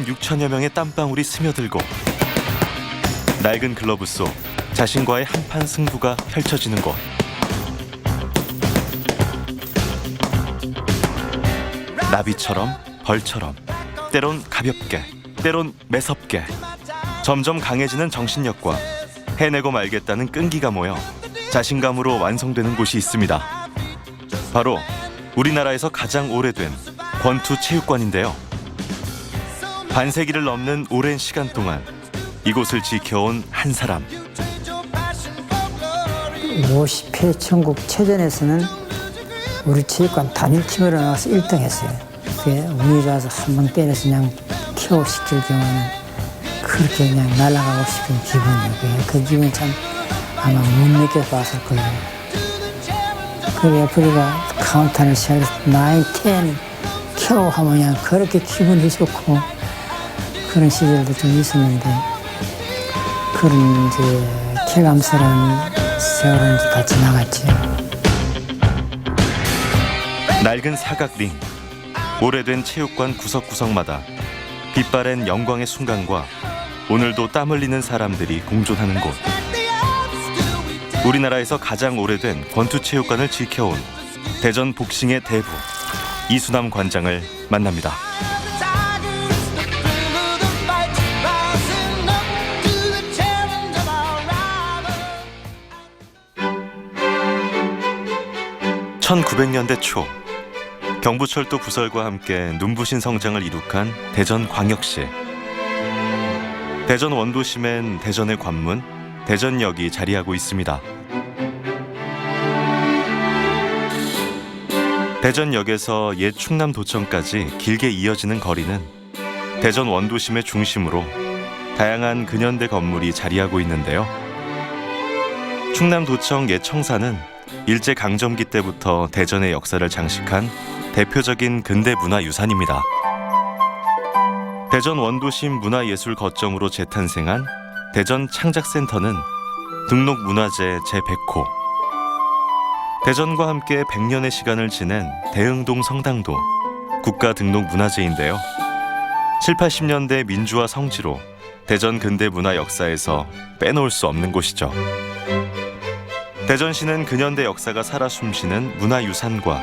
16,000여 명의 땀방울이 스며들고 낡은 글러브 속 자신과의 한판 승부가 펼쳐지는 곳. 나비처럼 벌처럼 때론 가볍게 때론 매섭게 점점 강해지는 정신력과 해내고 말겠다는 끈기가 모여 자신감으로 완성되는 곳이 있습니다. 바로 우리나라에서 가장 오래된 권투체육관인데요. 반세기를 넘는 오랜 시간 동안 이곳을 지켜온 한 사람. 50회 전국체전에서는 우리 체육관 단일팀으로 나와서 1등 했어요. 그게 운이 좋아서 한 번 때려서 그냥 KO 시킬 경우는 그렇게 그냥 날아가고 싶은 기분이에요. 그 기분 참 아마 못 느껴봤을 거예요. 그 레프리가 카운터를 시작해서 9, 10 KO 하면 그냥 그렇게 기분이 좋고 그런 시절도 좀 있었는데 그런 이제 쾌감스러운 세월은 다 지나갔죠. 낡은 사각링, 오래된 체육관 구석구석마다 빛바랜 영광의 순간과 오늘도 땀 흘리는 사람들이 공존하는 곳. 우리나라에서 가장 오래된 권투체육관을 지켜온 대전 복싱의 대부 이수남 관장을 만납니다. (1900년대) 초 경부철도 부설과 함께 눈부신 성장을 이룩한 대전광역시. 대전 원도심엔 대전의 관문, 대전역이 자리하고 있습니다. 대전역에서 옛 충남도청까지 길게 이어지는 거리는 대전 원도심의 중심으로 다양한 근현대 건물이 자리하고 있는데요. 충남도청 옛 청사는 일제강점기 때부터 대전의 역사를 장식한 대표적인 근대문화유산입니다. 대전 원도심 문화예술 거점으로 재탄생한 대전 창작센터는 등록문화재 제100호, 대전과 함께 100년의 시간을 지낸 대흥동 성당도 국가등록문화재인데요. 7, 80년대 민주화 성지로 대전 근대문화 역사에서 빼놓을 수 없는 곳이죠. 대전시는 근현대 역사가 살아 숨쉬는 문화유산과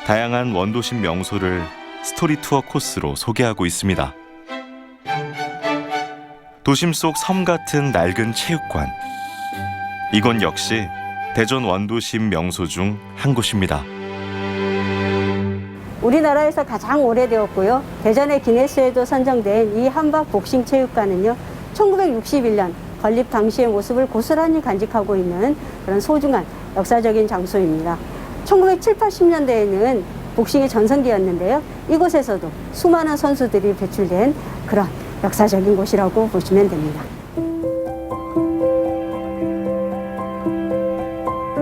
다양한 원도심 명소를 스토리 투어 코스로 소개하고 있습니다. 도심 속 섬 같은 낡은 체육관. 이곳 역시 대전 원도심 명소 중 한 곳입니다. 우리나라에서 가장 오래되었고요. 대전의 기네스에도 선정된 이 한박 복싱 체육관은요. 1961년 건립 당시의 모습을 고스란히 간직하고 있는 그런 소중한 역사적인 장소입니다. 1970, 80년대에는 복싱의 전성기였는데요. 이곳에서도 수많은 선수들이 배출된 그런 역사적인 곳이라고 보시면 됩니다.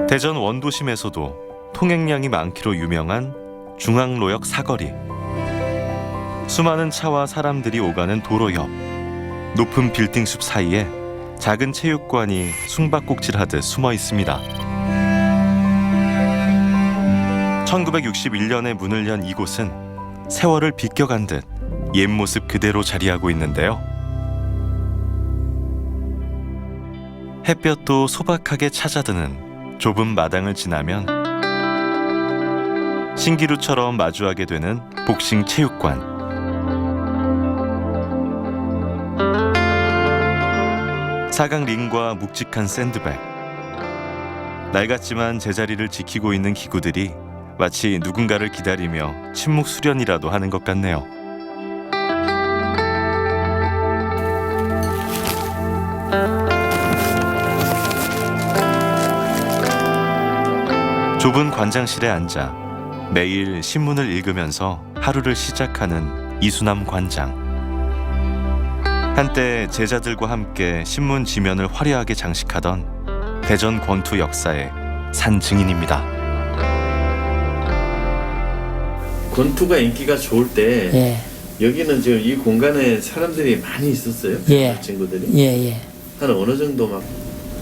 대전 원도심에서도 통행량이 많기로 유명한 중앙로역 사거리. 수많은 차와 사람들이 오가는 도로 옆 높은 빌딩 숲 사이에 작은 체육관이 숨바꼭질하듯 숨어 있습니다. 1961년에 문을 연 이곳은 세월을 비껴간 듯 옛 모습 그대로 자리하고 있는데요. 햇볕도 소박하게 찾아드는 좁은 마당을 지나면 신기루처럼 마주하게 되는 복싱 체육관. 사각링과 묵직한 샌드백. 낡았지만 제자리를 지키고 있는 기구들이 마치 누군가를 기다리며 침묵 수련이라도 하는 것 같네요. 좁은 관장실에 앉아 매일 신문을 읽으면서 하루를 시작하는 이수남 관장. 한때 제자들과 함께 신문 지면을 화려하게 장식하던 대전 권투 역사의 산 증인입니다. 권투가 인기가 좋을 때 예. 여기는 지금 이 공간에 사람들이 많이 있었어요? 예. 친구들이? 예. 한 어느 정도 막?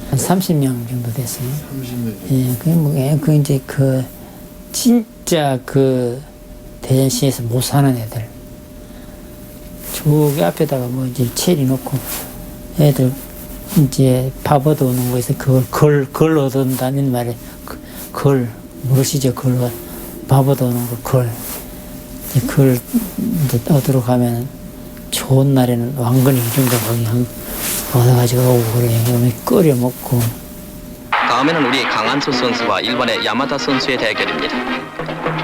한 30명 정도 됐어요. 30명 정도? 예, 그 이제 그 진짜 그 대전시에서 못 사는 애들 저기 앞에다가 뭐 이제 체리 놓고 애들 이제 밥 얻어오는 거에서 그걸 걸 얻어온다는 말에 걸 무엇이죠? 밥 얻어오는 걸 이제 얻으러 가면 좋은 날에는 왕건이 이 정도 그냥 얻어가지고 오고 그래. 그러면 끓여 먹고. 다음에는 우리 강한수 선수와 일본의 야마다 선수의 대결입니다.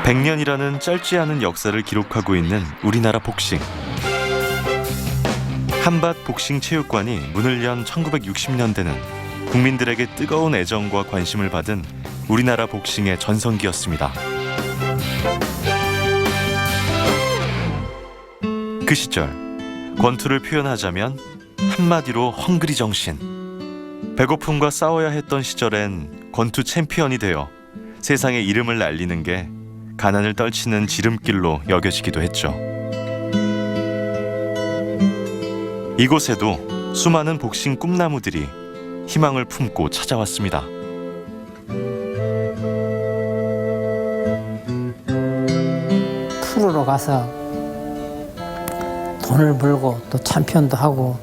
100년이라는 짧지 않은 역사를 기록하고 있는 우리나라 복싱. 한밭 복싱 체육관이 문을 연 1960년대는 국민들에게 뜨거운 애정과 관심을 받은 우리나라 복싱의 전성기였습니다. 그 시절 권투를 표현하자면 한마디로 헝그리 정신. 배고픔과 싸워야 했던 시절엔 권투 챔피언이 되어 세상에 이름을 날리는 게 가난을 떨치는 지름길로 여겨지기도 했죠. 이곳에도 수많은 복싱 꿈나무들이 희망을 품고 찾아왔습니다. 프로로 가서 돈을 벌고 또 챔피언도 하고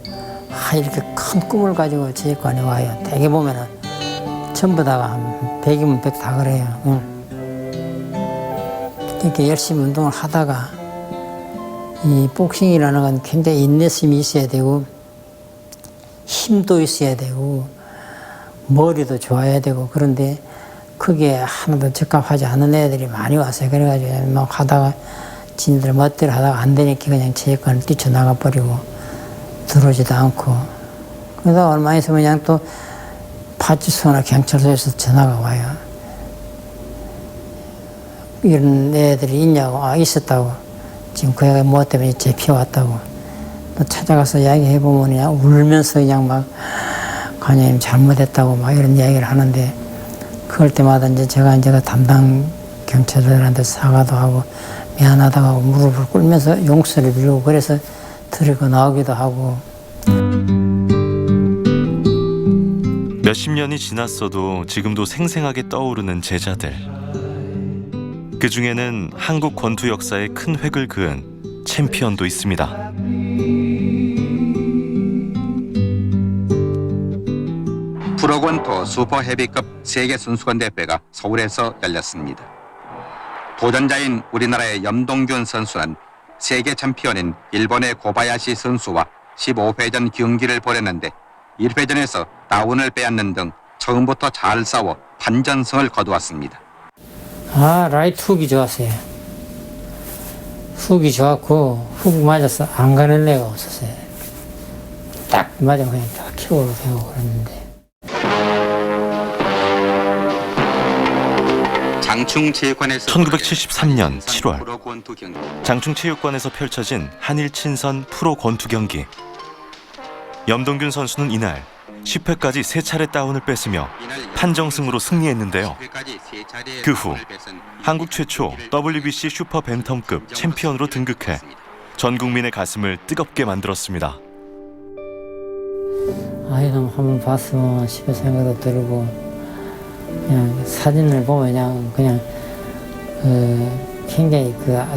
이렇게 큰 꿈을 가지고 체육관에 와요. 대개 보면은 전부 다가 한 100이면 100 다 그래요. 이렇게 열심히 운동을 하다가 이 복싱이라는 건 굉장히 인내심이 있어야 되고 힘도 있어야 되고 머리도 좋아야 되고 그런데 그게 하나도 적합하지 않은 애들이 많이 왔어요. 그래가지고 막 하다가 진들 멋대로 하다가 안 되니까 그냥 체육관을 뛰쳐나가 버리고 들어오지도 않고 그러다 얼마 있으면 그냥 또 파출소나 경찰서에서 전화가 와요. 이런 애들이 있냐고. 있었다고. 지금 그 애가 뭐 때문에 잡혀왔다고. 또 찾아가서 이야기해보면 그냥 울면서 그냥 막 관장님 잘못했다고 막 이런 이야기를 하는데 그럴 때마다 이제 제가 담당 경찰들한테 사과도 하고 미안하다고 하고 무릎을 꿇으면서 용서를 빌고 그래서 데리고 나오기도 하고. 몇십 년이 지났어도 지금도 생생하게 떠오르는 제자들. 그 중에는 한국 권투 역사에 큰 획을 그은 챔피언도 있습니다. 프로권투 슈퍼헤비급 세계선수권 대회가 서울에서 열렸습니다. 도전자인 우리나라의 염동균 선수는 세계 챔피언인 일본의 고바야시 선수와 15회전 경기를 벌였는데 1회전에서 다운을 빼앗는 등 처음부터 잘 싸워 판전승을 거두었습니다. 라이트 훅이 좋았어요. 훅이 좋았고 훅 맞아서 안 가는 애가 없었어요. 딱 맞으면 그냥 딱 킥으로 되고 그랬는데. 장충체육관에서 1973년 7월 프로 권투 경기. 장충체육관에서 펼쳐진 한일 친선 프로 권투 경기. 염동균 선수는 이날 10회까지 3차례 다운을 뺐으며 판정승으로 승리했는데요. 그 후 한국 최초 WBC 슈퍼 벤텀급 챔피언으로 등극해 전 국민의 가슴을 뜨겁게 만들었습니다. 아이는 한번 봤으면 싶은 생각도 들고 그냥 사진을 보면 그냥 굉장히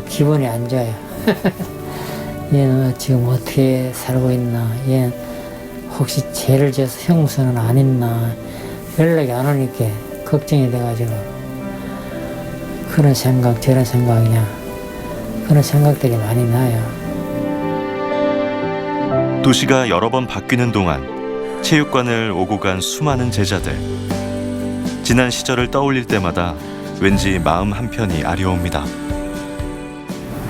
기분이 안 좋아요. 얘는 지금 어떻게 살고 있나, 얘는 혹시 죄를 지어서 형무소는 안 했나 연락이 안 오니까 걱정이 돼가지고 그런 생각 저런 생각이냐 그런 생각들이 많이 나요. 도시가 여러 번 바뀌는 동안 체육관을 오고 간 수많은 제자들. 지난 시절을 떠올릴 때마다 왠지 마음 한편이 아려옵니다.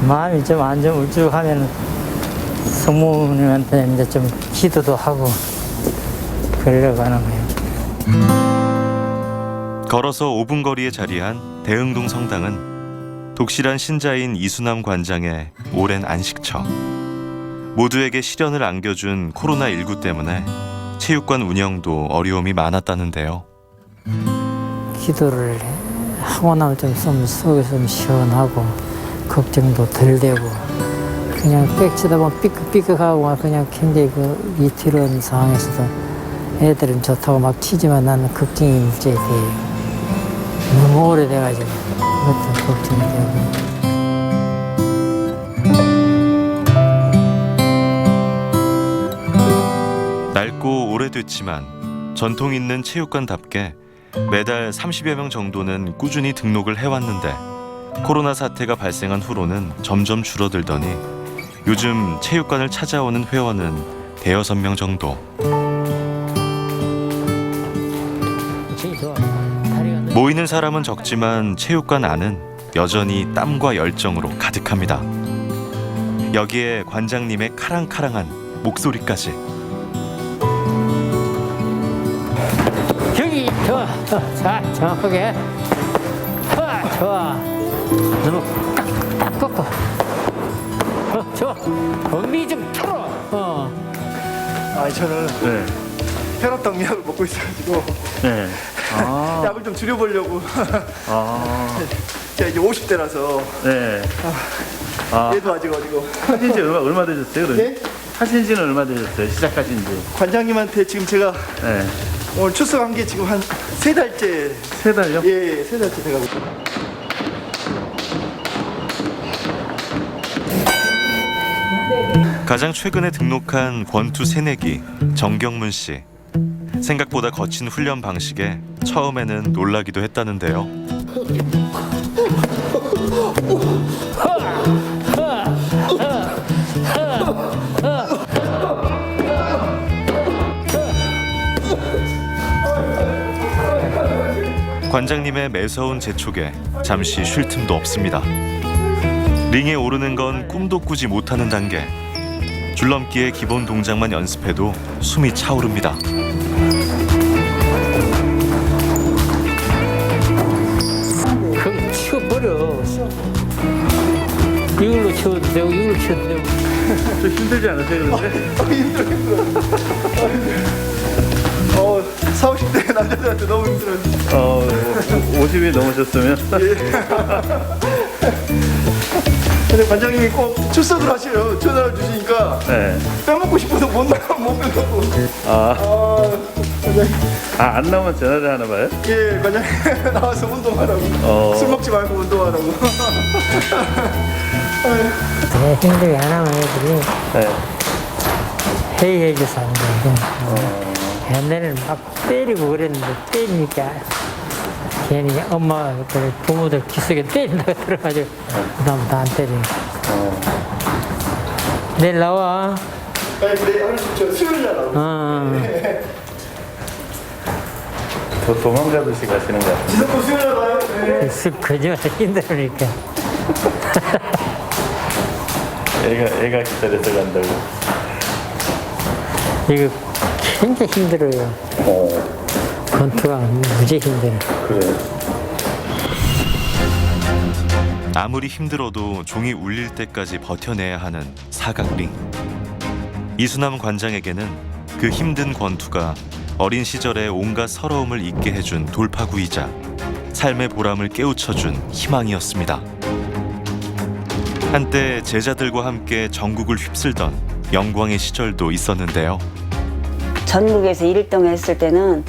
마음이 좀 안 좀 울적하면 성모님한테 이제 좀 기도도 하고 그러려고 하는 거예요. 걸어서 5분 거리에 자리한 대흥동 성당은 독실한 신자인 이수남 관장의 오랜 안식처. 모두에게 시련을 안겨준 코로나19 때문에 체육관 운영도 어려움이 많았다는데요. 기도를 하고 나면 좀 속이 좀 시원하고 걱정도 덜 되고 그냥 빽 쳐다보면 삐끗삐끗하고 그냥 굉장히 위태로운 상황에서도 애들은 좋다고 막 치지만 나는 걱정이 일제히 돼요. 너무 오래돼가지고 그것도 걱정이 되고. 오래됐지만 전통 있는 체육관답게 매달 30여 명 정도는 꾸준히 등록을 해왔는데 코로나 사태가 발생한 후로는 점점 줄어들더니 요즘 체육관을 찾아오는 회원은 대여섯 명 정도. 모이는 사람은 적지만 체육관 안은 여전히 땀과 열정으로 가득합니다. 여기에 관장님의 카랑카랑한 목소리까지. 여기 좋아. 자, 정확하게. 좋아. 너무 딱 꺾어. 좋아. 엄미 좀 틀어. 저는 네. 혈압 약을 먹고 있어가지고 네. 아. 약을 좀 줄여보려고. 아. 제가 이제 50대라서 네. 아. 얘도 아직 어리고. 하신 지 얼마 되셨어요? 그럼? 네? 하신 지는 얼마 되셨어요? 시작하신 지? 관장님한테 지금 제가 네. 오늘 출석한 게 지금 한 3달째. 3달요? 예, 3달째 돼가고 있어요. 가장 최근에 등록한 권투 새내기 정경문 씨. 생각보다 거친 훈련 방식에 처음에는 놀라기도 했다는데요. 관장님의 매서운 재촉에 잠시 쉴 틈도 없습니다. 링에 오르는 건 꿈도 꾸지 못하는 단계. 줄넘기의 기본 동작만 연습해도 숨이 차오릅니다. 그럼 치워버려. 이걸로 치워도 되고, 이걸로 치워도 되고. 좀 힘들지 않으세요? 그런데? 힘들어. 40, 50대 남자들한테 너무 힘들어요. 50이 넘으셨으면? 근데 관장님이 꼭 출석을 하셔요. 전화를 주시니까 네. 빼먹고 싶어서 못 빼먹고. 관장님. 안 나오면 전화를 하나 봐요? 예, 관장님 나와서 운동하라고. 술 먹지 말고 운동하라고. 되게 힘들게 안 하면 애들이 네. 회의해줘서 안 되고. 옛날에는 막 때리고 그랬는데 때리니까 괜히 엄마 그 부모들 기석에 때린다고 들어가지고 그다음부터 안 때리고. 내일 나와. 아니, 그래, 저 수요일 날 나오고. 더 도망가듯이 가시는 거 같아요. 지석도 수요일 날 와요? 네. 습 거짓말 힘들으니까. 애가 기다려서 간다고. 이거 굉장히 힘들어요. 권투가 무지 힘들어. 그래. 아무리 힘들어도 종이 울릴 때까지 버텨내야 하는 사각링. 이수남 관장에게는 그 힘든 권투가 어린 시절의 온갖 서러움을 잊게 해준 돌파구이자 삶의 보람을 깨우쳐준 희망이었습니다. 한때 제자들과 함께 전국을 휩쓸던 영광의 시절도 있었는데요. 전국에서 1등 했을 때는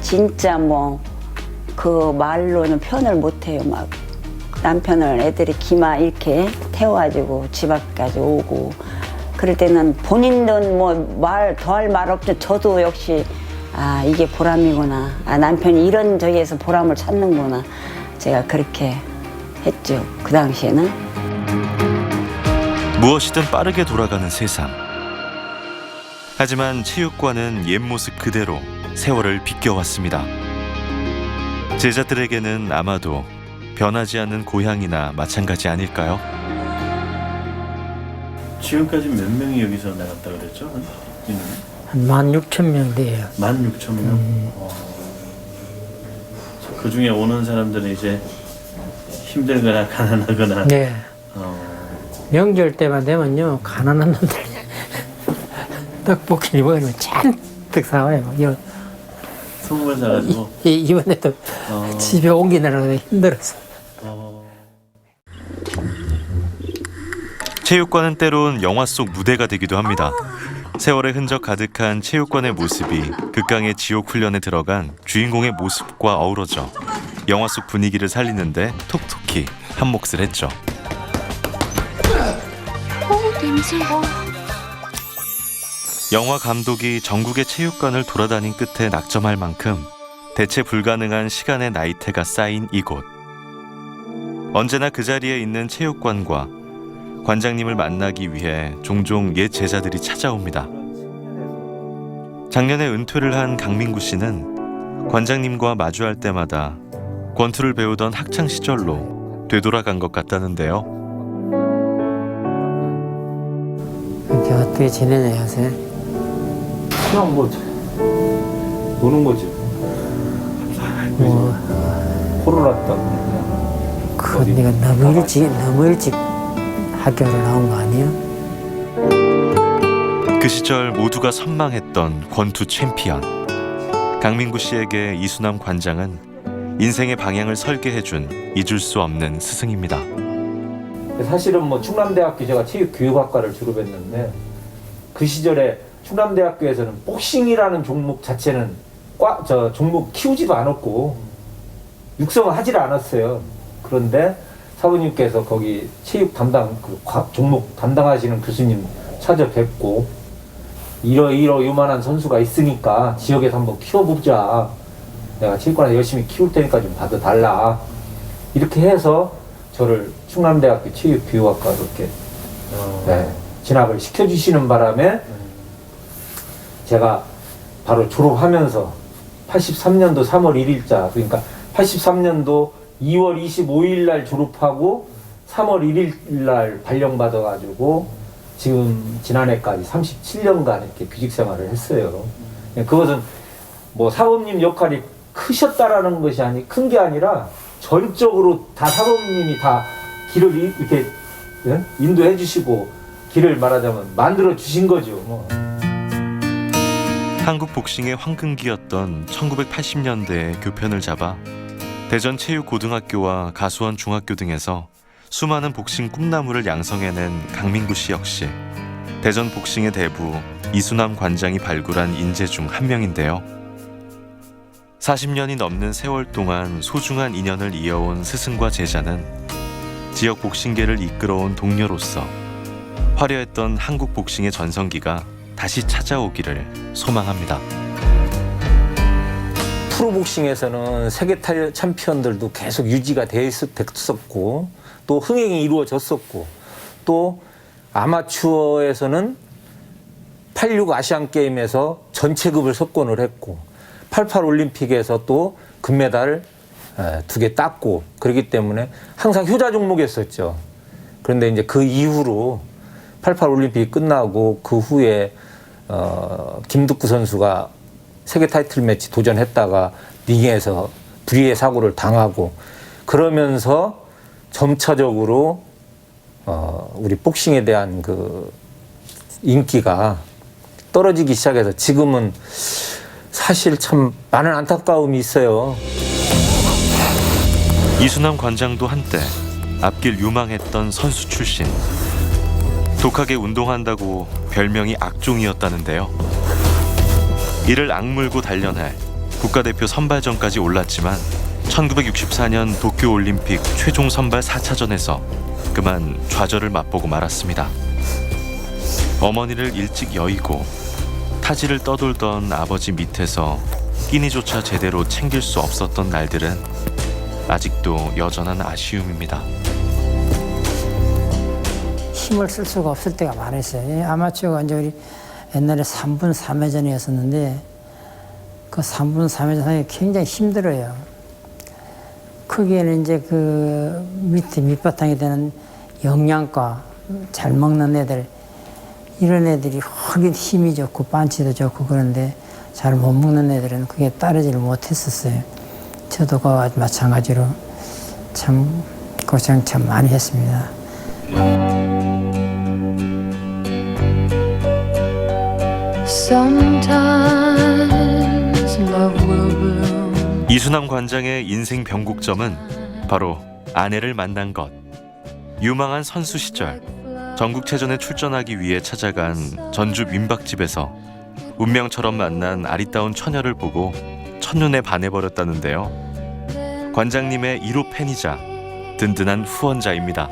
진짜 뭐 그 말로는 표현을 못해요. 막 남편을 애들이 기마 이렇게 태워가지고 집 앞까지 오고 그럴 때는 본인은 뭐 말 더할 말 없죠. 저도 역시 이게 보람이구나. 남편이 이런 저기에서 보람을 찾는구나. 제가 그렇게 했죠. 그 당시에는. 무엇이든 빠르게 돌아가는 세상. 하지만 체육관은 옛 모습 그대로 세월을 비껴왔습니다. 제자들에게는 아마도 변하지 않는 고향이나 마찬가지 아닐까요? 지금까지 몇 명이 여기서 나갔다 그랬죠? 한 16,000명 돼요. 16,000명? 그 중에 오는 사람들은 이제 힘들거나 가난하거나. 네. 명절 때만 되면요, 가난한 놈들 떡볶이 먹으면 잔뜩 사와요. 선물 사가지고. 이번에도 집에 옮기느라고 힘들었어. 체육관은 때론 영화 속 무대가 되기도 합니다. 세월의 흔적 가득한 체육관의 모습이 극강의 지옥 훈련에 들어간 주인공의 모습과 어우러져 영화 속 분위기를 살리는데 톡톡히 한몫을 했죠. 영화 감독이 전국의 체육관을 돌아다닌 끝에 낙점할 만큼 대체 불가능한 시간의 나이테가 쌓인 이곳. 언제나 그 자리에 있는 체육관과 관장님을 만나기 위해 종종 옛 제자들이 찾아옵니다. 작년에 은퇴를 한 강민구 씨는 관장님과 마주할 때마다 권투를 배우던 학창 시절로 되돌아간 것 같다는데요. 이렇게 어떻게 지내냐 요새? 그냥 뭐 노는 거지. 코로나 때문에. 그 네가 너무 일찍 학교를 나온 거 아니야? 그 시절 모두가 선망했던 권투 챔피언. 강민구 씨에게 이수남 관장은 인생의 방향을 설계해준 잊을 수 없는 스승입니다. 사실은 뭐 충남대학교 제가 체육교육학과를 졸업했는데 그 시절에 충남대학교에서는 복싱이라는 종목 자체는 종목 키우지도 않았고 육성을 하질 않았어요. 그런데 사부님께서 거기 체육 담당 종목 담당하시는 교수님 찾아뵙고 이러 요만한 선수가 있으니까 지역에서 한번 키워보자. 내가 체육관에서 열심히 키울 테니까 좀 받아달라. 이렇게 해서 저를 충남대학교 체육교육학과로 이렇게 진학을 시켜주시는 바람에 제가 바로 졸업하면서 83년도 3월 1일자 그러니까 83년도 2월 25일 날 졸업하고 3월 1일 날 발령받아가지고 지금 지난해까지 37년간 이렇게 교직 생활을 했어요. 그것은 뭐 사범님 역할이 크셨다라는 것이 큰 게 아니라 전적으로 다 사범님이 다 길을 이렇게 인도해 주시고 길을 말하자면 만들어 주신 거죠. 뭐. 한국 복싱의 황금기였던 1980년대에 교편을 잡아 대전 체육고등학교와 가수원 중학교 등에서 수많은 복싱 꿈나무를 양성해낸 강민구 씨 역시 대전 복싱의 대부 이수남 관장이 발굴한 인재 중 한 명인데요. 40년이 넘는 세월 동안 소중한 인연을 이어온 스승과 제자는 지역 복싱계를 이끌어온 동료로서 화려했던 한국 복싱의 전성기가 다시 찾아오기를 소망합니다. 프로복싱에서는 세계 챔피언들도 계속 유지가 됐었고 또 흥행이 이루어졌었고 또 아마추어에서는 86 아시안게임에서 전체급을 석권을 했고 88 올림픽에서 또 금메달 2개 땄고 그렇기 때문에 항상 효자 종목이었었죠. 그런데 이제 그 이후로 88 올림픽이 끝나고 그 후에 김득구 선수가 세계 타이틀 매치 도전했다가 링에서 불의의 사고를 당하고 그러면서 점차적으로 우리 복싱에 대한 그 인기가 떨어지기 시작해서 지금은 사실 참 많은 안타까움이 있어요. 이수남 관장도 한때 앞길 유망했던 선수 출신. 독하게 운동한다고 별명이 악종이었다는데요. 이를 악물고 단련해 국가대표 선발전까지 올랐지만 1964년 도쿄올림픽 최종 선발 4차전에서 그만 좌절을 맛보고 말았습니다. 어머니를 일찍 여의고 타지를 떠돌던 아버지 밑에서 끼니조차 제대로 챙길 수 없었던 날들은 아직도 여전한 아쉬움입니다. 힘을 쓸 수가 없을 때가 많았어요. 아마추어가 이제 우리 옛날에 3분 3회전이었었는데 그 3분 3회전 하기 굉장히 힘들어요. 거기에는 이제 그 밑바탕이 되는 영양가, 잘 먹는 애들, 이런 애들이 훨씬 힘이 좋고 반치도 좋고 그런데 잘 못 먹는 애들은 그게 따르지를 못했었어요. 저도 그와 마찬가지로 참 고생 참 많이 했습니다. 이수남 관장의 인생 변곡점은 바로 아내를 만난 것. 유망한 선수 시절 전국체전에 출전하기 위해 찾아간 전주 민박집에서 운명처럼 만난 아리따운 처녀를 보고 첫눈에 반해버렸다는데요. 관장님의 1호 팬이자 든든한 후원자입니다.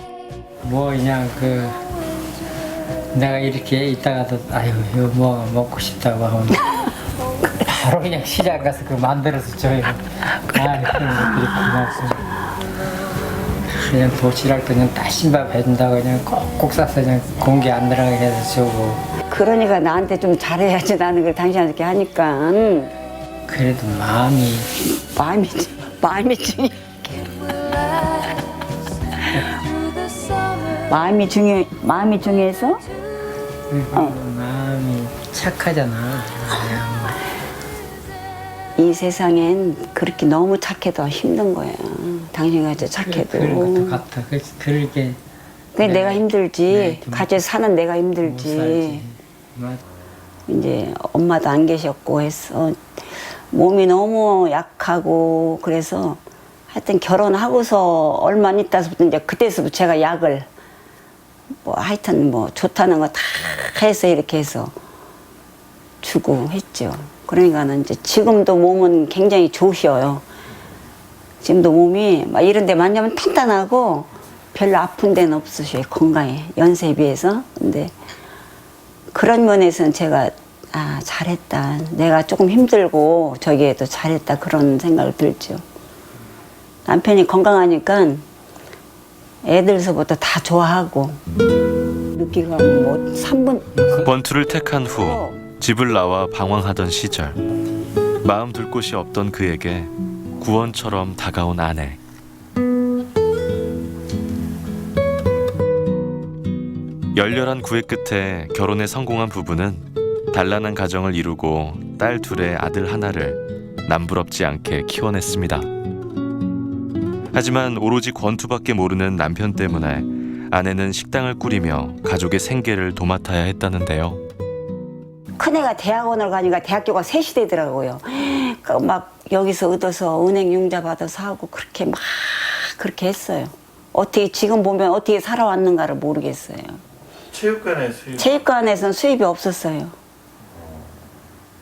뭐 그냥 내가 이렇게 있다가도 아유 이거 뭐 먹고 싶다고 하면 바로 그냥 시장 가서 그 만들어서 줘요. 아 그런 것들이 고맙습니다. 그냥 도시락 그냥 따신밥 해준다고 그냥 꼭꼭 싸서 그냥 공기 안 들어가게 해서 주고. 그러니까 나한테 좀 잘해야지 나는 그 당신한테 하니까 그래도 마음이 중요해. 마음이 중요해서 마음이 착하잖아. 이 세상엔 그렇게 너무 착해도 힘든 거야. 당신같이 착해도. 그런 것도 같아. 그렇게. 그게 내가 힘들지. 네, 같이 사는 내가 못 힘들지. 살지. 맞. 이제 엄마도 안 계셨고 해서 몸이 너무 약하고 그래서 하여튼 결혼하고서 얼마 안 있다서부터 이제 그때서부터 제가 약을 뭐 하여튼 뭐 좋다는 거 다 해서 이렇게 해서 주고 했죠. 그러니까는 이제 지금도 몸은 굉장히 좋으셔요. 지금도 몸이 막 이런 데 만나면 탄탄하고 별로 아픈 데는 없으셔요. 건강해. 연세에 비해서. 근데 그런 면에서는 제가 아 잘했다. 내가 조금 힘들고 저기에도 잘했다. 그런 생각을 들죠. 남편이 건강하니까 애들서부터 다 좋아하고 느끼고 뭐 3분 권투를 택한 후 집을 나와 방황하던 시절 마음 둘 곳이 없던 그에게 구원처럼 다가온 아내. 열렬한 구애 끝에 결혼에 성공한 부부는 단란한 가정을 이루고 딸 둘에 아들 하나를 남부럽지 않게 키워냈습니다. 하지만 오로지 권투밖에 모르는 남편 때문에 아내는 식당을 꾸리며 가족의 생계를 도맡아야 했다는데요. 큰애가 대학원을 가니까 대학교가 셋이 되더라고요. 막 여기서 얻어서 은행 융자 받아서 하고 그렇게 막 그렇게 했어요. 어떻게 지금 보면 어떻게 살아왔는가를 모르겠어요. 체육관에서는 수입이 없었어요.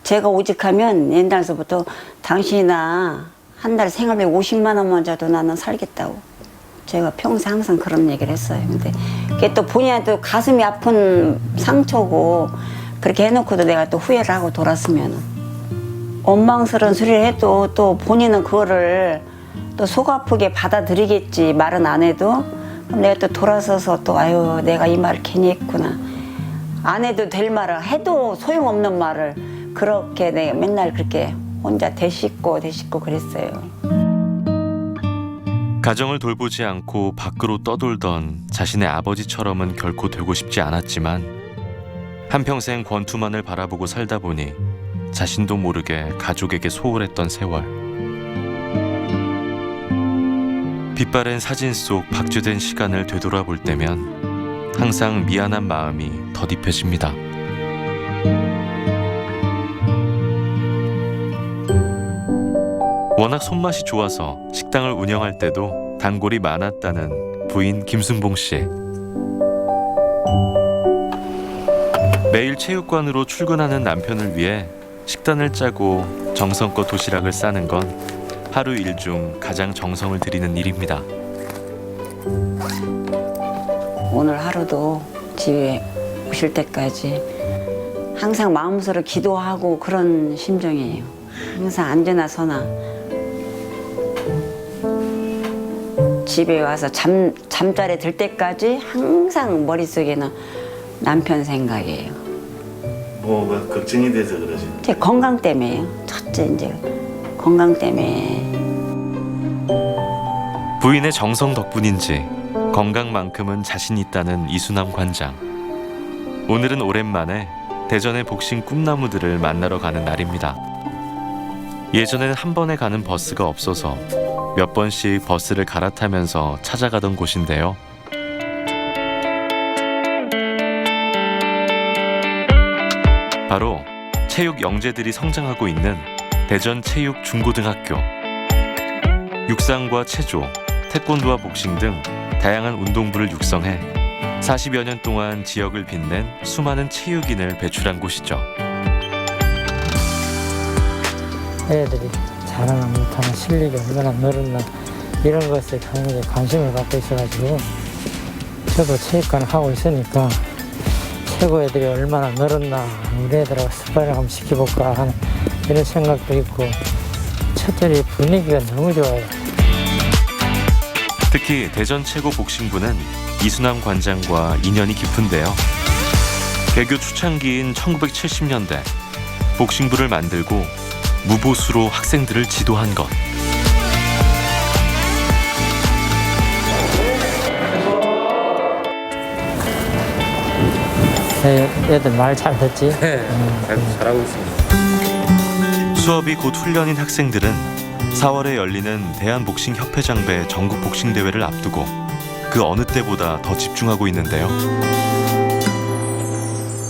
제가 오직하면 옛날서부터 당신이나 한 달 생활비 50만 원만 줘도 나는 살겠다고. 제가 평생 항상 그런 얘기를 했어요. 근데 그게 또 본인한테 가슴이 아픈 상처고 그렇게 해놓고도 내가 또 후회를 하고 돌았으면 원망스러운 소리를 해도 또 본인은 그거를 또 속 아프게 받아들이겠지. 말은 안 해도. 그럼 내가 또 돌아서서 또 아유 내가 이 말을 괜히 했구나. 안 해도 될 말을 해도 소용없는 말을 그렇게 내가 맨날 그렇게 혼자 대씻고 그랬어요. 가정을 돌보지 않고 밖으로 떠돌던 자신의 아버지처럼은 결코 되고 싶지 않았지만 한평생 권투만을 바라보고 살다 보니 자신도 모르게 가족에게 소홀했던 세월. 빛바랜 사진 속 박쥐된 시간을 되돌아볼 때면 항상 미안한 마음이 더딥해집니다. 워낙 손맛이 좋아서 식당을 운영할 때도 단골이 많았다는 부인 김순봉 씨. 매일 체육관으로 출근하는 남편을 위해 식단을 짜고 정성껏 도시락을 싸는 건 하루 일 중 가장 정성을 들이는 일입니다. 오늘 하루도 집에 오실 때까지 항상 마음속으로 기도하고 그런 심정이에요. 항상 앉으나 서나 집에 와서 잠자리에 들 때까지 항상 머릿속에는 남편 생각이에요. 뭐가 걱정이 돼서 그러지? 제 건강 때문에요. 첫째 이제 건강 때문에. 부인의 정성 덕분인지 건강만큼은 자신 있다는 이수남 관장. 오늘은 오랜만에 대전의 복싱 꿈나무들을 만나러 가는 날입니다. 예전에는 한 번에 가는 버스가 없어서 몇 번씩 버스를 갈아타면서 찾아가던 곳인데요. 바로 체육 영재들이 성장하고 있는 대전 체육 중고등학교. 육상과 체조, 태권도와 복싱 등 다양한 운동부를 육성해 40여 년 동안 지역을 빛낸 수많은 체육인을 배출한 곳이죠. 애들이 잘하나 못하나 실력이 얼마나 늘었나 이런 것에 굉장히 관심을 갖고 있어가지고 저도 체육관을 하고 있으니까 최고 애들이 얼마나 늘었나, 우리 애들하고 스파링 한번 시켜볼까 하는 이런 생각도 있고, 첫째리 분위기가 너무 좋아요. 특히 대전 최고 복싱부는 이순남 관장과 인연이 깊은데요. 개교 초창기인 1970년대 복싱부를 만들고 무보수로 학생들을 지도한 것. 애들 말 잘 듣지? 잘하고 있습니다. 수업이 곧 훈련인 학생들은 4월에 열리는 대한복싱협회장배 전국복싱대회를 앞두고 그 어느 때보다 더 집중하고 있는데요.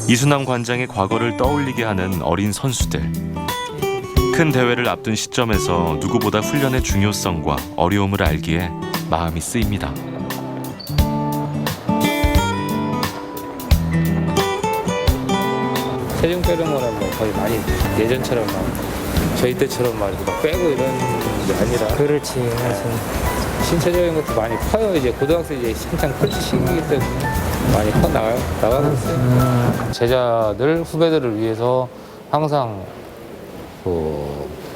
이순남 관장의 과거를 떠올리게 하는 어린 선수들. 큰 대회를 앞둔 시점에서 누구보다 훈련의 중요성과 어려움을 알기에 마음이 쓰입니다. 체중 빼는 거는 뭐 거의 많이 예전처럼 막 저희 때처럼 막 이렇게 막 빼고 이런 게 아니라 그렇지. 그래서 신체적인 것도 많이 커요. 이제 고등학생 이제 한창 컬치 시기이기 때문에 많이 나가고 있어요. 제자들 후배들을 위해서 항상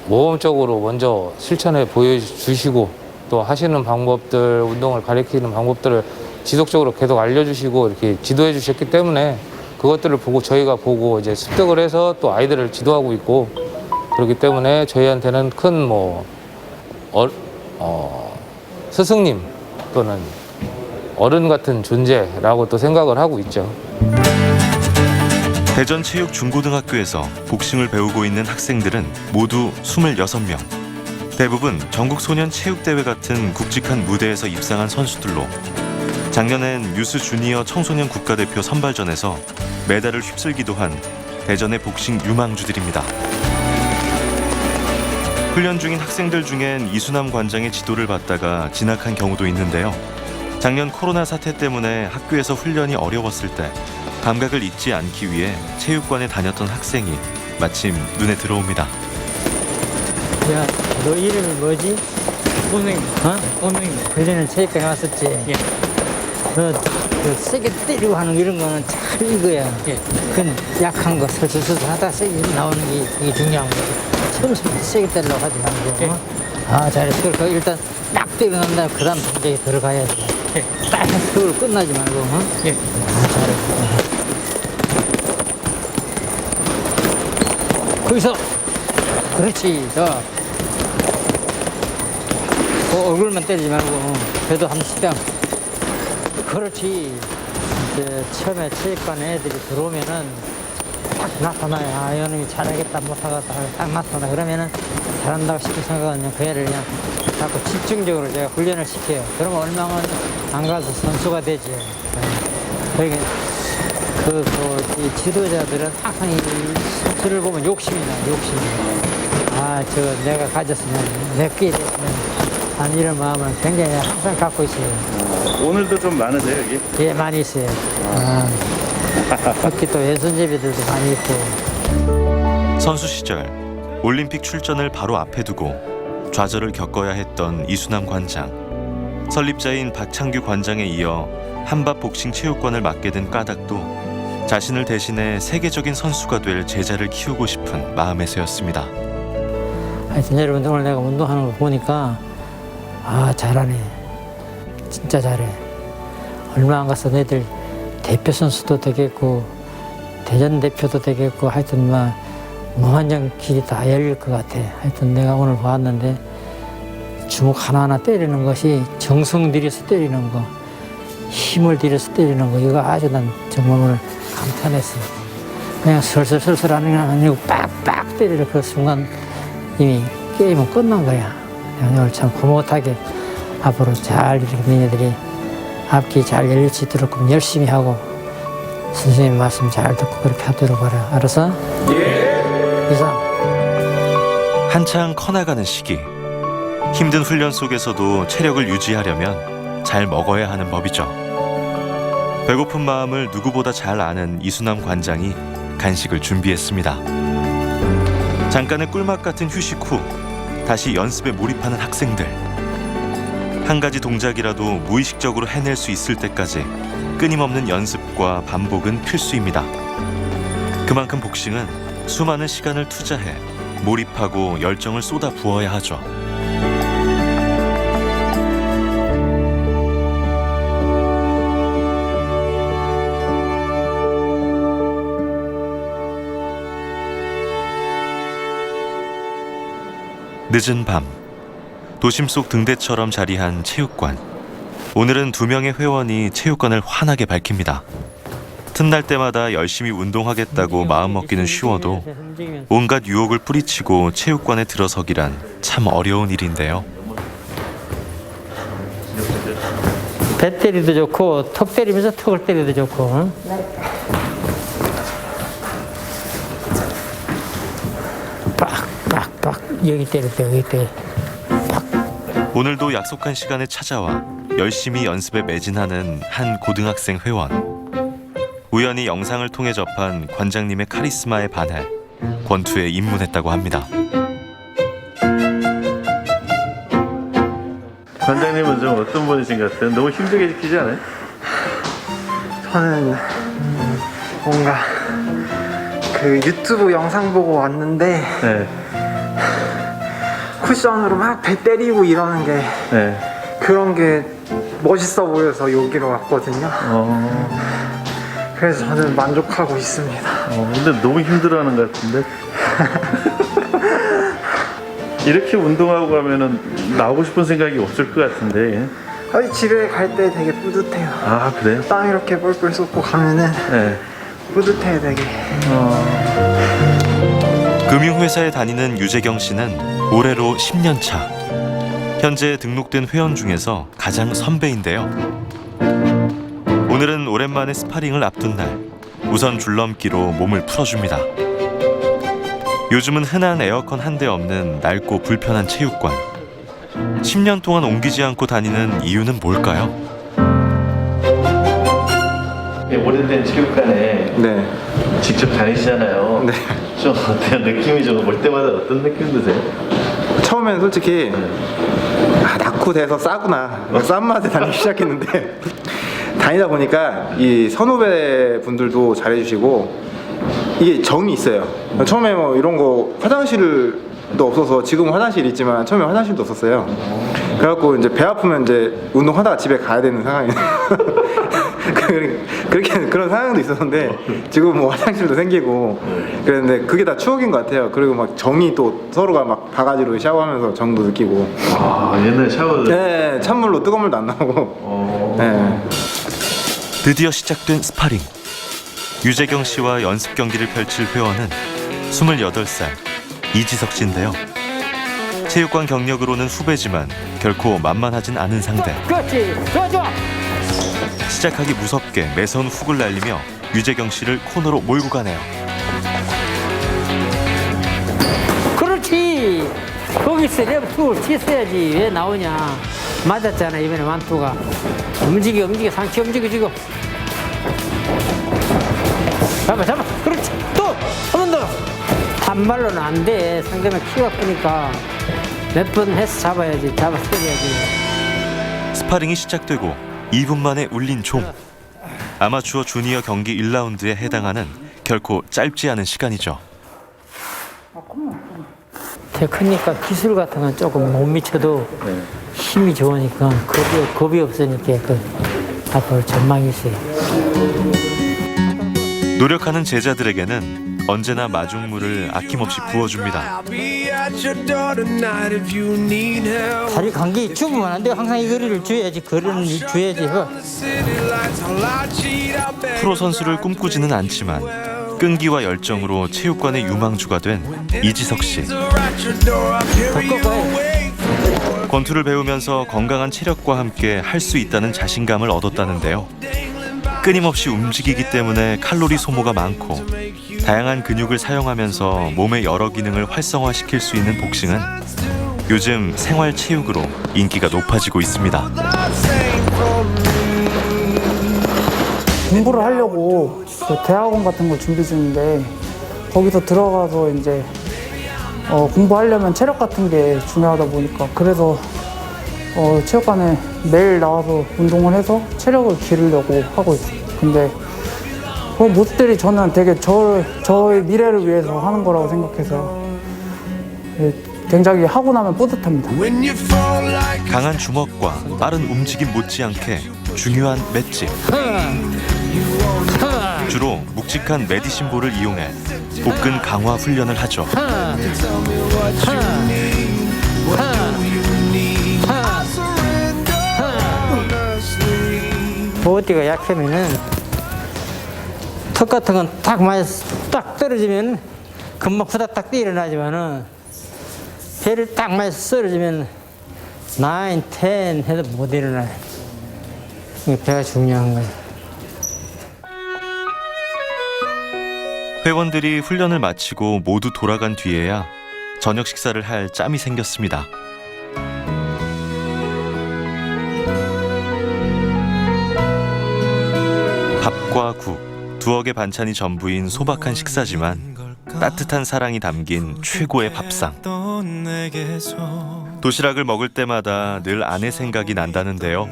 모범적으로 먼저 실천해 보여주시고 또 하시는 방법들, 운동을 가리키는 방법들을 지속적으로 계속 알려주시고 이렇게 지도해 주셨기 때문에 그것들을 보고 저희가 보고 이제 습득을 해서 또 아이들을 지도하고 있고 그렇기 때문에 저희한테는 큰 스승님 또는 어른 같은 존재라고 또 생각을 하고 있죠. 대전 체육중고등학교에서 복싱을 배우고 있는 학생들은 모두 26명. 대부분 전국소년 체육대회 같은 굵직한 무대에서 입상한 선수들로 작년엔 유스 주니어 청소년 국가대표 선발전에서 메달을 휩쓸기도 한 대전의 복싱 유망주들입니다. 훈련 중인 학생들 중엔 이순남 관장의 지도를 받다가 진학한 경우도 있는데요. 작년 코로나 사태 때문에 학교에서 훈련이 어려웠을 때 감각을 잊지 않기 위해 체육관에 다녔던 학생이 마침 눈에 들어옵니다. 야, 너 이름이 뭐지? 오능이. 어? 오능이. 그전에 체육관에 왔었지? 예. 너 세게 때리고 하는 이런 거는 잘 이거야. 예. 그건 약한 거 설설설 하다 세게 나오는 게 이게 중요한 거지. 처음부터 세게 때리려고 하지 말고. 예. 아, 잘했어. 그러니까 일단 딱 때리고 난 다음에 그 다음 동작에 들어가야지. 예. 딱 그걸 끝나지 말고. 어? 예. 아, 잘했어. 거기서 그렇지. 자, 얼굴만 때리지 말고 그래도 한 10장. 그렇지. 이제 처음에 체육관 애들이 들어오면은 딱 나타나요. 아, 이놈이 잘하겠다, 못하겠다. 딱 나타나. 그러면은 잘한다고 싶은 생각은 그냥 그 애를 그냥 자꾸 집중적으로 제가 훈련을 시켜요. 그러면 얼마나 안 가서 선수가 되지. 그러니까 이 지도자들은 항상 이 선수를 보면 욕심이 나요, 욕심이. 아, 저거 내가 가졌으면, 내게 됐으면. 하는 이런 마음을 굉장히 항상 갖고 있어요. 오늘도 좀 많으세요, 여기? 예, 많이 있어요. 특히 또 왼손잡이들도 많이 있고. 선수 시절 올림픽 출전을 바로 앞에 두고 좌절을 겪어야 했던 이순남 관장. 설립자인 박창규 관장에 이어 한밭복싱체육관을 맡게 된 까닭도 자신을 대신해 세계적인 선수가 될 제자를 키우고 싶은 마음에서였습니다. 하여튼 여러분들 오늘 내가 운동하는 거 보니까 아, 잘하네. 진짜 잘해. 얼마 안 가서 너희들 대표 선수도 되겠고 대전 대표도 되겠고 하여튼 막 무한정 길이 다 열릴 것 같아. 하여튼 내가 오늘 봤는데 주먹 하나하나 때리는 것이 정성 들여서 때리는 거, 힘을 들여서 때리는 거, 이거 아주 난 정말 오늘 감탄했어. 그냥 슬슬슬슬 하는 게 아니고 빡빡 때리는 그 순간 이미 게임은 끝난 거야. 오늘 참 흐뭇하게 앞으로 잘 이렇게 너희들이 앞길 잘 열릴 수 있도록 열심히 하고 선생님 말씀 잘 듣고 그렇게 하도록 하라. 알았어? 예. 이상. 한창 커나가는 시기. 힘든 훈련 속에서도 체력을 유지하려면 잘 먹어야 하는 법이죠. 배고픈 마음을 누구보다 잘 아는 이순남 관장이 간식을 준비했습니다. 잠깐의 꿀맛 같은 휴식 후 다시 연습에 몰입하는 학생들. 한 가지 동작이라도 무의식적으로 해낼 수 있을 때까지 끊임없는 연습과 반복은 필수입니다. 그만큼 복싱은 수많은 시간을 투자해 몰입하고 열정을 쏟아 부어야 하죠. 늦은 밤, 도심 속 등대처럼 자리한 체육관. 오늘은 2명의 회원이 체육관을 환하게 밝힙니다. 틈날 때마다 열심히 운동하겠다고 마음먹기는 쉬워도 온갖 유혹을 뿌리치고 체육관에 들어서기란 참 어려운 일인데요. 배 때리도 좋고 턱 때리면서 턱을 때리도 좋고. 빡빡빡 여기 때릴 때 여기 때. 오늘도 약속한 시간에 찾아와 열심히 연습에 매진하는 한 고등학생 회원. 우연히 영상을 통해 접한 관장님의 카리스마에 반해 권투에 입문했다고 합니다. 관장님은 좀 어떤 분이신 것 같아요? 너무 힘들게 지키지 않아요? 저는 뭔가 그 유튜브 영상 보고 왔는데 네. 쿠션으로 막 배 때리고 이러는 게 네. 그런 게 멋있어 보여서 여기로 왔거든요. 그래서 저는 만족하고 있습니다. 근데 너무 힘들어하는 것 같은데? 이렇게 운동하고 가면은 나오고 싶은 생각이 없을 것 같은데. 아니, 집에 갈 때 되게 뿌듯해요. 아, 그래요? 땀 이렇게 뻘뻘 쏟고 가면은 네. 뿌듯해요, 되게. 금융회사에 다니는 유재경 씨는 올해로 10년 차. 현재 등록된 회원 중에서 가장 선배인데요. 오늘은 오랜만에 스파링을 앞둔 날, 우선 줄넘기로 몸을 풀어줍니다. 요즘은 흔한 에어컨 한 대 없는 낡고 불편한 체육관. 10년 동안 옮기지 않고 다니는 이유는 뭘까요? 오래된 체육관에 네. 직접 다니시잖아요. 네. 좀 어때요? 느낌이 좀 올 때마다 어떤 느낌 드세요? 처음에는 솔직히 낳고 돼서 싸구나 싼 맛에 다니기 시작했는데 다니다 보니까 이 선후배 분들도 잘해주시고 이게 정이 있어요. 처음에 뭐 이런 거 화장실도 없어서 지금은 화장실이 있지만 처음에 화장실도 없었어요. 그래갖고 이제 배 아프면 이제 운동하다가 집에 가야 되는 상황이 그렇게 그런 상황도 있었는데 지금 뭐 화장실도 생기고 그랬는데 그게 다 추억인 것 같아요. 그리고 막 정이 또 서로가 막 바가지로 샤워하면서 정도 느끼고. 아, 옛날에 샤워. 네, 찬물로 뜨거운 물도 안 나오고. 네. 드디어 시작된 스파링. 유재경 씨와 연습 경기를 펼칠 회원은 28살 이지석 씨인데요. 체육관 경력으로는 후배지만 결코 만만하진 않은 상대. 그렇지, 좋아 좋아. 시작하기 무섭게 매선 훅을 날리며 유재경 씨를 코너로 몰고 가네요. 그렇지. 거기서 내가 툭을 쳤어야지. 왜 나오냐. 맞았잖아 이번에 완투가. 움직여 상체 움직여. 잡아. 그렇지. 또 한 번 더. 한 발로는 안 돼. 상대방 키가 크니까 몇 번 해서 잡아야지. 잡아서 때려야지. 스파링이 시작되고 2분 만에 울린 종. 아마추어 주니어 경기 1라운드에 해당하는 결코 짧지 않은 시간이죠. 테크닉과 기술 같은 건 조금 못 미쳐도 힘이 좋으니까 겁이 없으니까 앞으로 전망이 있어요. 노력하는 제자들에게는 언제나 마중물을 아낌없이 부어줍니다. 다리 감기 죽으면 안 돼요. 항상 이 거리를 줘야지. 거리는 줘야지. 프로 선수를 꿈꾸지는 않지만 끈기와 열정으로 체육관의 유망주가 된 이지석 씨. 권투를 배우면서 건강한 체력과 함께 할 수 있다는 자신감을 얻었다는데요. 끊임없이 움직이기 때문에 칼로리 소모가 많고 다양한 근육을 사용하면서 몸의 여러 기능을 활성화시킬 수 있는 복싱은 요즘 생활체육으로 인기가 높아지고 있습니다. 공부를 하려고 그 대학원 같은 걸 준비 중인데 거기서 들어가서 이제 공부하려면 체력 같은 게 중요하다 보니까 그래서 체육관에 매일 나와서 운동을 해서 체력을 기르려고 하고 있어요. 근데 그 모습들이 저는 되게 저의 미래를 위해서 하는 거라고 생각해서 굉장히 하고 나면 뿌듯합니다. 강한 주먹과 빠른 움직임 못지않게 중요한 맷집. 주로 묵직한 메디신볼을 이용해 복근 강화 훈련을 하죠. 어디가 약하면은 턱 같은 건 딱 많이 딱 떨어지면 금방 후다닥 일어나지만은 배를 딱 많이 쓰러지면 9, 10 해도 못 일어나요. 배가 중요한 거예요. 회원들이 훈련을 마치고 모두 돌아간 뒤에야 저녁 식사를 할 짬이 생겼습니다. 밥과 국, 두억의 반찬이 전부인 소박한 식사지만 따뜻한 사랑이 담긴 최고의 밥상. 도시락을 먹을 때마다 늘 아내 생각이 난다는데요.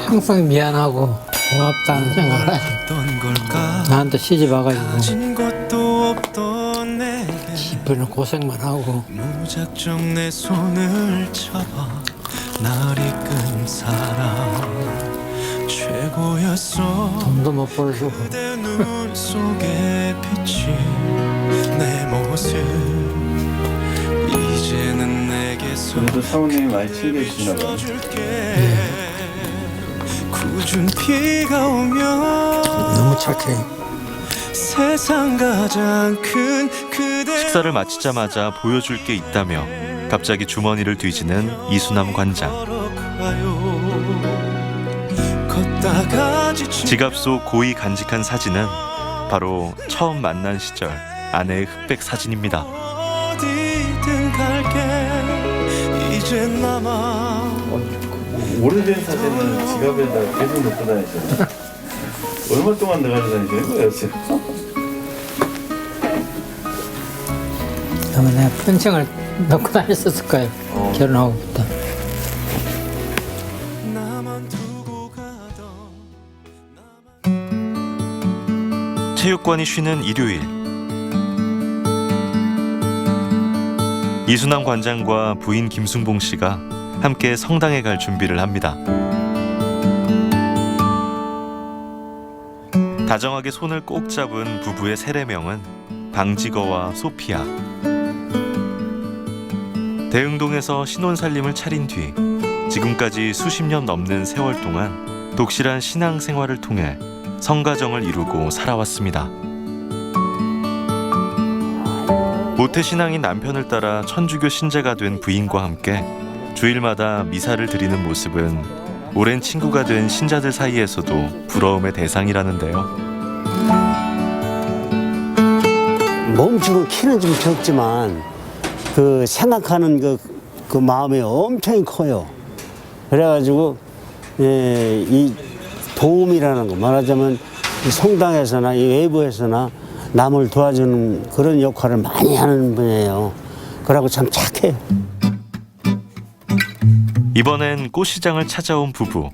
항상 미안하고 고맙다는 생각을 하죠. 나한테 시집 와가지고 집에는 고생만 하고 무작정 내 손을 잡아 날 이끈 사람 최고였어. 돈도 못 벌고 그대 눈 속에 비친 내 모습 이제는 내게서 그래도 사모님이 많이 챙겨주시나 봐요. 굳은 비가 오면 너무 착해. 세상 가장 큰 그대. 식사를 마치자마자 보여줄 게 있다며 갑자기 주머니를 뒤지는 이수남 관장. 지갑 속 고이 간직한 사진은 바로 처음 만난 시절 아내의 흑백 사진입니다. 어디든 갈게 이제 남아. 오래된 사진은 지갑에다 계속 넣고 다니잖아요. 얼마 동안 넣어가지고 다니시는 거예요, 지금? 아마 내가 편칭을 넣고 다녔었을 거예요. 결혼하고부터. 체육관이 쉬는 일요일, 이수남 관장과 부인 김순봉 씨가 함께 성당에 갈 준비를 합니다. 다정하게 손을 꼭 잡은 부부의 세례명은 방지거와 소피아. 대흥동에서 신혼살림을 차린 뒤 지금까지 수십 년 넘는 세월 동안 독실한 신앙생활을 통해 성가정을 이루고 살아왔습니다. 모태신앙인 남편을 따라 천주교 신자가 된 부인과 함께 주일마다 미사를 드리는 모습은 오랜 친구가 된 신자들 사이에서도 부러움의 대상이라는데요. 몸치고 키는 좀 적지만 그 생각하는 그 마음이 엄청 커요. 그래가지고 이 도움이라는 거 말하자면 이 성당에서나 이 외부에서나 남을 도와주는 그런 역할을 많이 하는 분이에요. 그러고 참 착해요. 이번엔 꽃시장을 찾아온 부부.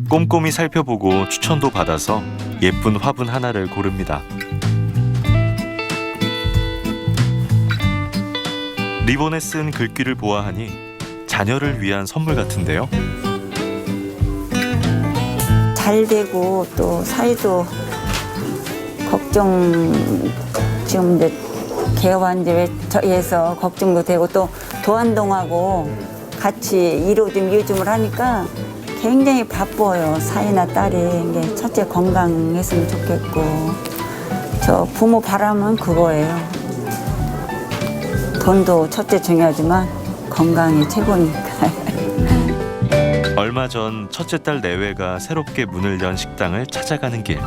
꼼꼼히 살펴보고 추천도 받아서 예쁜 화분 하나를 고릅니다. 리본에 쓴 글귀를 보아하니 자녀를 위한 선물 같은데요. 잘 되고 또 사이도 걱정 지금 이제 개업한 지에서 걱정도 되고 또 도안동하고 같이 일을 좀 요즘을 하니까 굉장히 바빠요. 사이나 딸이 이제 첫째 건강했으면 좋겠고 저 부모 바람은 그거예요. 돈도 첫째 중요하지만 건강이 최고니까. 얼마 전 첫째 딸 내외가 새롭게 문을 연 식당을 찾아가는 길.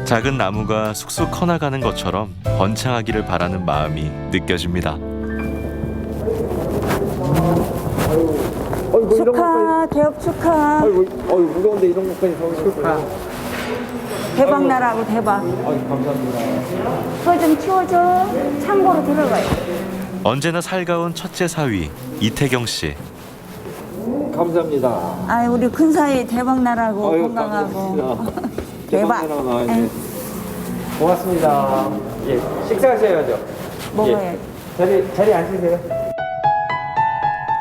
작은 나무가 쑥쑥 커나가는 것처럼 번창하기를 바라는 마음이 느껴집니다. 축하, 개업 축하. 무거운데 이런 것까지 축하. 대박 나라고 대박. 감사합니다. 그거 좀 키워줘. 창고로 들어가요. 언제나 살가운 첫째 사위 이태경 씨. 감사합니다. 아, 우리 큰 사이 대박 나라고 아유, 건강하고. 대박. 대박. 네. 고맙습니다. 예, 식사하셔야죠. 먹어야지. 자리 앉으세요.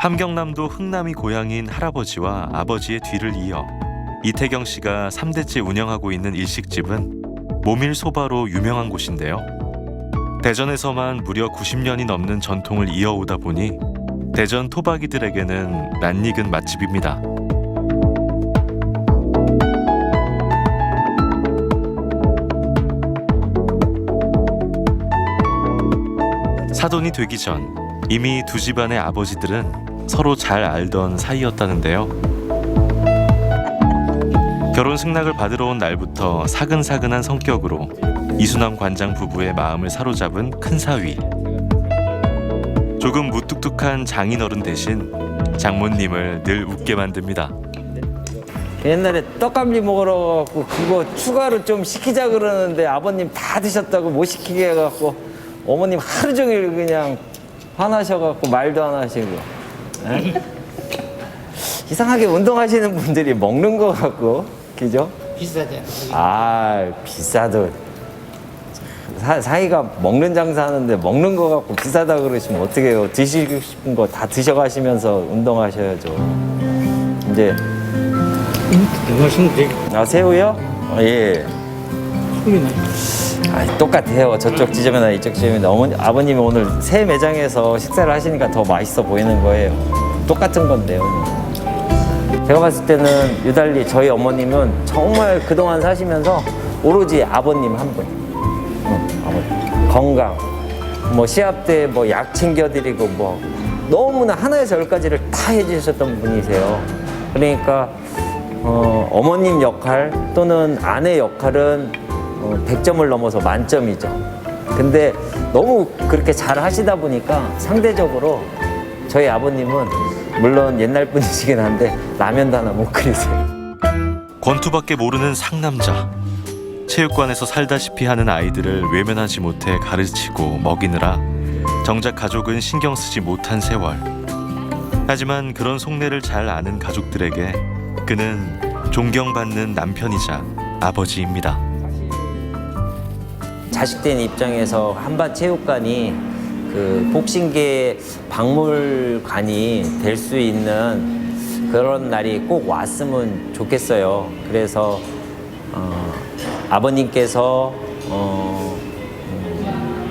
함경남도 흥남이 고향인 할아버지와 아버지의 뒤를 이어 이태경 씨가 3대째 운영하고 있는 일식집은 모밀소바로 유명한 곳인데요. 대전에서만 무려 90년이 넘는 전통을 이어오다 보니 대전 토박이들에게는 낯익은 맛집입니다. 사돈이 되기 전 이미 두 집안의 아버지들은 서로 잘 알던 사이였다는데요. 결혼 승낙을 받으러 온 날부터 사근사근한 성격으로 이수남 관장 부부의 마음을 사로잡은 큰 사위. 조금 무뚝뚝한 장인어른 대신 장모님을 늘 웃게 만듭니다. 옛날에 떡갈비 먹으러 가고 그거 추가로 좀 시키자 그러는데 아버님 다 드셨다고 못 시키게 해갖고 어머님 하루 종일 그냥 화나셔갖고 말도 안 하시고. 에? 이상하게 운동하시는 분들이 먹는 거 같고, 그죠? 비싸죠. 아, 비싸도. 사이가 먹는 장사하는데 먹는 거 갖고 비싸다 그러시면 어떻게 해요? 드시고 싶은 거 다 드셔가시면서 운동하셔야죠. 이제. 아, 새우요? 예. 아, 똑같아요. 저쪽 지점이나 이쪽 지점이나 아버님이 오늘 새 매장에서 식사를 하시니까 더 맛있어 보이는 거예요. 똑같은 건데요. 제가 봤을 때는 유달리 저희 어머님은 정말 그동안 사시면서 오로지 아버님 한 분. 아버님. 건강. 뭐 시합 때 뭐 약 챙겨드리고 뭐 너무나 하나에서 열까지를 다 해주셨던 분이세요. 그러니까 어머님 역할 또는 아내 역할은 100점을 넘어서 만점이죠. 근데 너무 그렇게 잘 하시다 보니까 상대적으로 저희 아버님은 물론 옛날 분이시긴 한데 라면도 하나 못 끓이세요. 권투밖에 모르는 상남자. 체육관에서 살다시피 하는 아이들을 외면하지 못해 가르치고 먹이느라 정작 가족은 신경 쓰지 못한 세월. 하지만 그런 속내를 잘 아는 가족들에게 그는 존경받는 남편이자 아버지입니다. 자식된 입장에서 한밭체육관이 그 복싱계 박물관이 될 수 있는 그런 날이 꼭 왔으면 좋겠어요. 그래서 아버님께서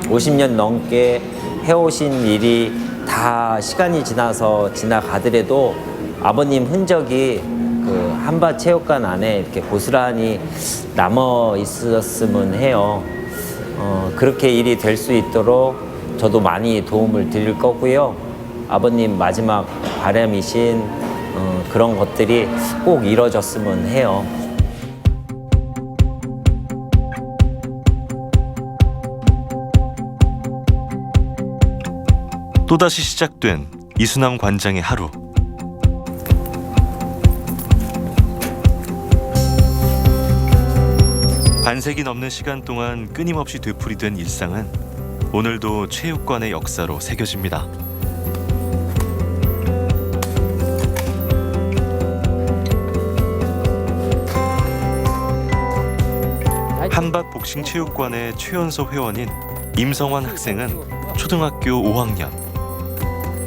50년 넘게 해오신 일이 다 시간이 지나서 지나가더라도 아버님 흔적이 그 한밭체육관 안에 이렇게 고스란히 남아 있었으면 해요. 그렇게 일이 될 수 있도록 저도 많이 도움을 드릴 거고요. 아버님 마지막 바람이신 그런 것들이 꼭 이뤄졌으면 해요. 또다시 시작된 이수남 관장의 하루. 반세기 넘는 시간 동안 끊임없이 되풀이된 일상은 오늘도 체육관의 역사로 새겨집니다. 한밭복싱체육관의 최연소 회원인 임성환 학생은 초등학교 5학년.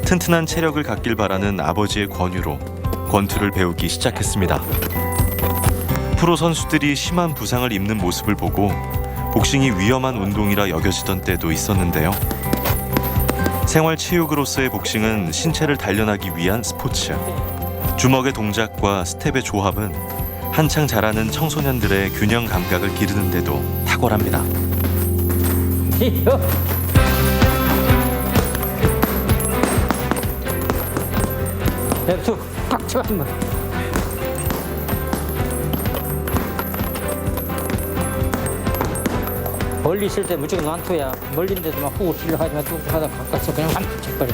튼튼한 체력을 갖길 바라는 아버지의 권유로 권투를 배우기 시작했습니다. 프로 선수들이 심한 부상을 입는 모습을 보고 복싱이 위험한 운동이라 여겨지던 때도 있었는데요. 생활체육으로서의 복싱은 신체를 단련하기 위한 스포츠. 주먹의 동작과 스텝의 조합은 한창 자라는 청소년들의 균형 감각을 기르는 데도 탁월합니다. 꽉 잡았나? 멀리 있을 때 무조건 완투야. 멀리 있는데도 막 훅 치려고 하지만 뚝 하다 가까이서 그냥 완투 쳐버려.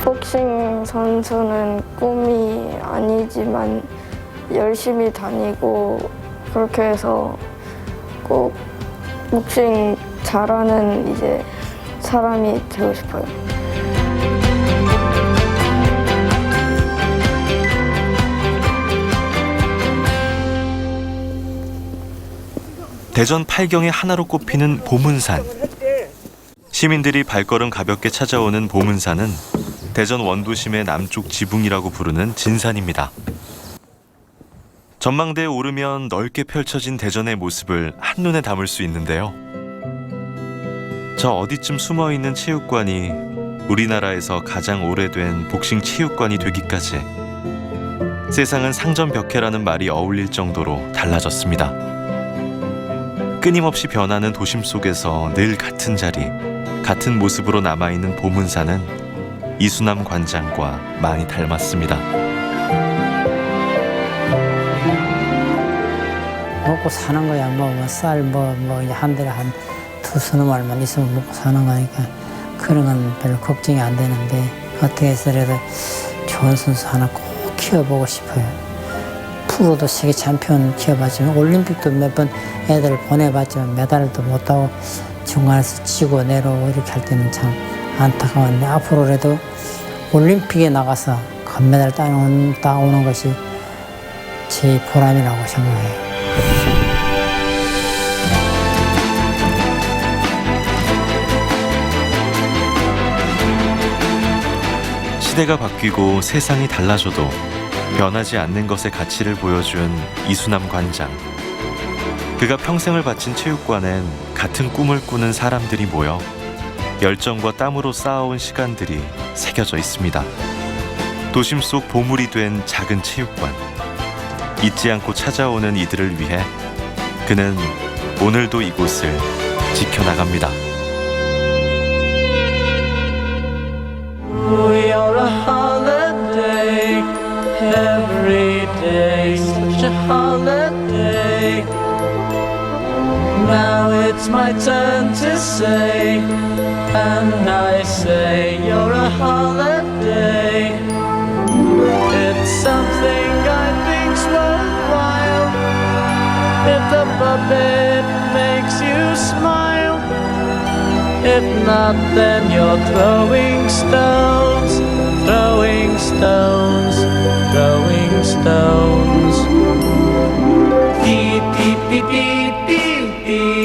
복싱 선수는 꿈이 아니지만 열심히 다니고 그렇게 해서 꼭 복싱 잘하는 이제 사람이 되고 싶어요. 대전 팔경의 하나로 꼽히는 보문산. 시민들이 발걸음 가볍게 찾아오는 보문산은 대전 원도심의 남쪽 지붕이라고 부르는 진산입니다. 전망대에 오르면 넓게 펼쳐진 대전의 모습을 한눈에 담을 수 있는데요. 저 어디쯤 숨어있는 체육관이 우리나라에서 가장 오래된 복싱 체육관이 되기까지 세상은 상전벽해라는 말이 어울릴 정도로 달라졌습니다. 끊임없이 변하는 도심 속에서 늘 같은 자리, 같은 모습으로 남아있는 보문산은 이수남 관장과 많이 닮았습니다. 먹고 사는 거야. 쌀 한 달에 한 2서너 알만 있으면 먹고 사는 거니까 그런 건 별로 걱정이 안 되는데 어떻게 해서라도 좋은 선수 하나 꼭 키워보고 싶어요. 프로도 세계 챔피언 키워봤지만 올림픽도 몇 번 애들 보내봤지만 메달도 못 따고 중간에서 지고 내려오고 이렇게 할 때는 참 안타까운데 앞으로라도 올림픽에 나가서 금메달 따오는 것이 제 보람이라고 생각해요. 시대가 바뀌고 세상이 달라져도 변하지 않는 것의 가치를 보여준 이수남 관장. 그가 평생을 바친 체육관엔 같은 꿈을 꾸는 사람들이 모여 열정과 땀으로 쌓아온 시간들이 새겨져 있습니다. 도심 속 보물이 된 작은 체육관. 잊지 않고 찾아오는 이들을 위해 그는 오늘도 이곳을 지켜나갑니다. We are a holiday, every day such a holiday. Now it's my turn to say, and I say you're a holiday. It's something I think's worthwhile. If the puppet makes you smile, if not, then you're throwing stones, throwing stones, throwing stones. Beep, beep, beep, beep, beep, beep.